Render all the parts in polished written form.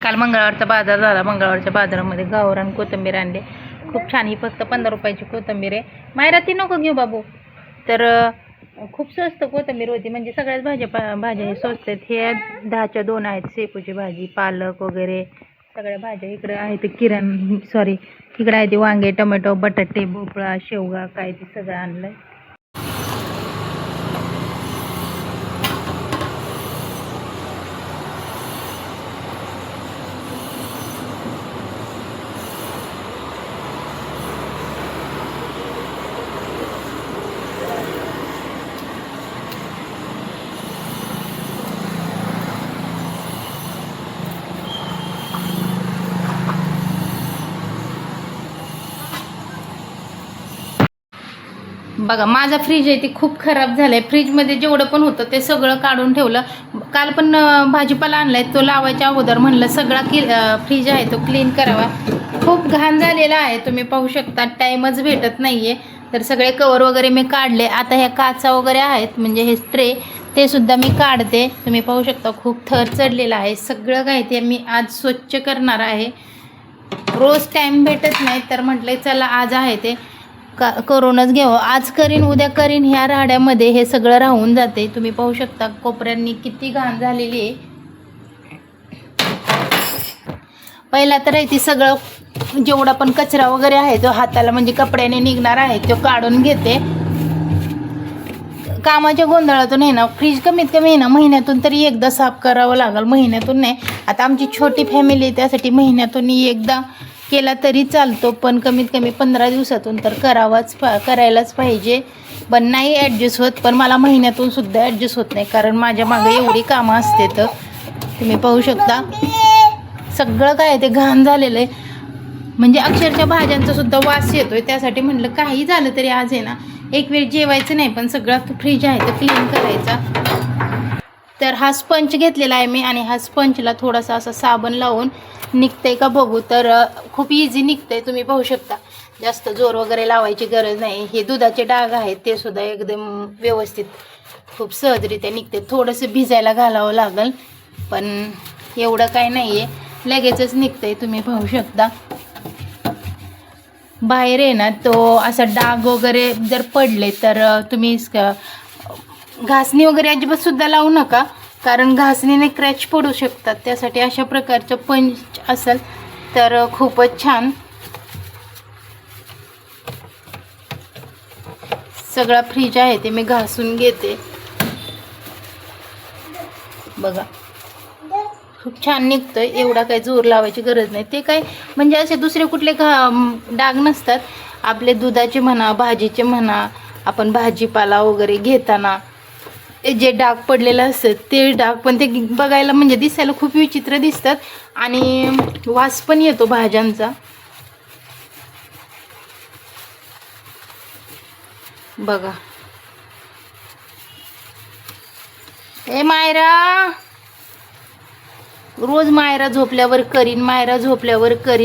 काल मंगळवारचा बाजार झाला. मंगळवारच्या बाजारामध्ये गावरान कोथिंबीर आणले. खूप छान. ही फक्त 15 रुपयाची कोथिंबीर आहे. मायरा ती नको घेऊ बाबू. तर खूप स्वस्त कोथिंबीर होती. म्हणजे सगळ्याच भाज्या स्वस्त आहेत. हे 10च्या 2 आहेत. शेपूची भाजी, पालक वगैरे सगळ्या भाज्या इकडे आहेत. इकडे आहे ते वांगे, टोमॅटो, बटाटे, भोपळा, शेवगा काय ते सगळं आणलंय. बघा माझा फ्रीज आहे ती खूप खराब झालाय. फ्रीजमध्ये जेवढं पण होतं ते सगळं काढून ठेवलं. काल पण भाजीपाला आणलाय तो लावायच्या अगोदर म्हणलं सगळा फ्रीज आहे तो क्लीन करावा. खूप घाण झालेला आहे. तुम्ही पाहू शकता. टाईमच भेटत नाहीये. तर सगळे कवर वगैरे मी काढले. आता ह्या काचा वगैरे आहेत म्हणजे हे ट्रे ते सुद्धा मी काढते. तुम्ही पाहू शकता खूप थर चढलेला आहे. सगळं काय ते मी आज स्वच्छ करणार आहे. रोज टाईम भेटत नाही तर म्हटलं चला आज आहे ते करूनच घ्यावं. आज करीन उद्या करीन ह्या राहड्यामध्ये हे सगळं राहून जाते. तुम्ही पाहू शकता कोपऱ्यांनी किती घाण झालेली आहे. पहिला तर आहे ती सगळं जेवढा पण कचरा वगैरे आहे तो हाताला म्हणजे कपड्याने निघणार आहे तो काढून घेते. कामाच्या गोंधळातून आहे ना फ्रीज कमीत कमी आहे ना महिन्यातून तरी एकदा साफ करावं लागेल. महिन्यातून नाही. आता आमची छोटी फॅमिली आहे त्यासाठी महिन्यातून एकदा केला तरी चालतो. पण कमीत कमी 15 दिवसातून तर करायलाच पाहिजे. पण नाही ॲडजस्ट होत. पण मला महिन्यातून सुद्धा ॲडजस्ट होत नाही कारण माझ्या मागे एवढी कामं असते. तर तुम्ही पाहू शकता सगळं काय ते घाण झालेलं आहे. म्हणजे अक्षरशः भाज्यांचा सुद्धा वास येतोय. त्यासाठी म्हटलं काही झालं तरी आज आहे ना एक वेळ जेवायचं नाही पण सगळा फ्रीज आहे तो क्लीन करायचा. तर हा स्पंज घेतलेला आहे मी आणि हा स्पंजला थोडासा असा साबण लावून निघतंय का बघू. तर खूप इझी निघतंय. तुम्ही पाहू शकता. जास्त जोर वगैरे लावायची गरज नाही. हे दुधाचे डाग आहेत ते सुद्धा एकदम व्यवस्थित खूप सहजरित्या निघते. थोडंसं भिजायला घालावं लागेल पण एवढं काय नाही आहे. लगेचच निघतंय. तुम्ही पाहू शकता. बाहेर आहे ना तो असा डाग वगैरे जर पडले तर तुम्ही घासणी वगैरे अजिबात सुद्धा लावू नका कारण घासणीने क्रॅच पडू शकतात. त्यासाठी अशा प्रकारचं पंच असेल तर खूपच छान. सगळा फ्रीज आहे ते मी घासून घेते. बघा खूप छान निघतोय. एवढा काही जोर लावायची गरज नाही. ते काय म्हणजे असे दुसरे कुठले डाग नसतात. आपले दुधाचे म्हणा भाजीचे म्हणा आपण भाजीपाला वगैरे घेताना जे डाग पडलेले असतात ते डाग पण ते बघायला म्हणजे दिसायला खूप विचित्र दिसतात आणि वास पण येतो भाज्यांचा. बघा ए मायरा रोज मायरा झोपल्यावर करीन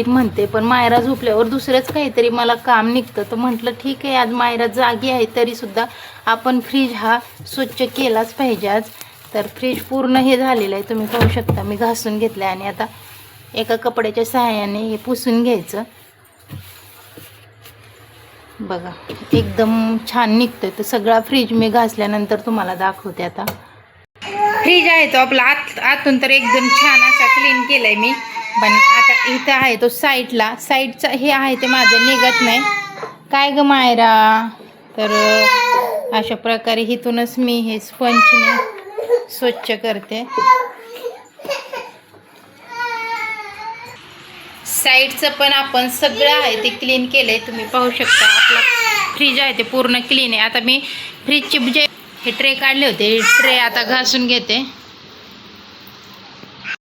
म्हणते पण मायरा झोपल्यावर दुसरंच काहीतरी मला काम निघतं. तर म्हटलं ठीक आहे आज मायरा जागी आहे तरी सुद्धा आपण फ्रीज हा स्वच्छ केलाच पाहिजे आज. तर फ्रीज पूर्ण हे झालेलं आहे. तुम्ही पाहू शकता मी घासून घेतलं आणि आता एका कपड्याच्या सहाय्याने हे पुसून घ्यायचं. बघा एकदम छान निघतोय. तर सगळा फ्रीज मी घासल्यानंतर तुम्हाला दाखवते. आता फ्रीज आहे तो आपला आतून तर एकदम छान असा क्लीन केलाय मी. पण आता इथं आहे तो साईडचा हे आहे ते माझं निघत नाही. काय ग मायरा. तर अशा प्रकारे इथूनच मी हे स्पंजने स्वच्छ करते. साईडचं पण आपण सगळं आहे ते क्लीन केलंय. तुम्ही पाहू शकता आपला फ्रीज आहे ते पूर्ण क्लीन आहे. आता मी फ्रीजचे जे हे ट्रे काढले होते ट्रे आता घासून घेते.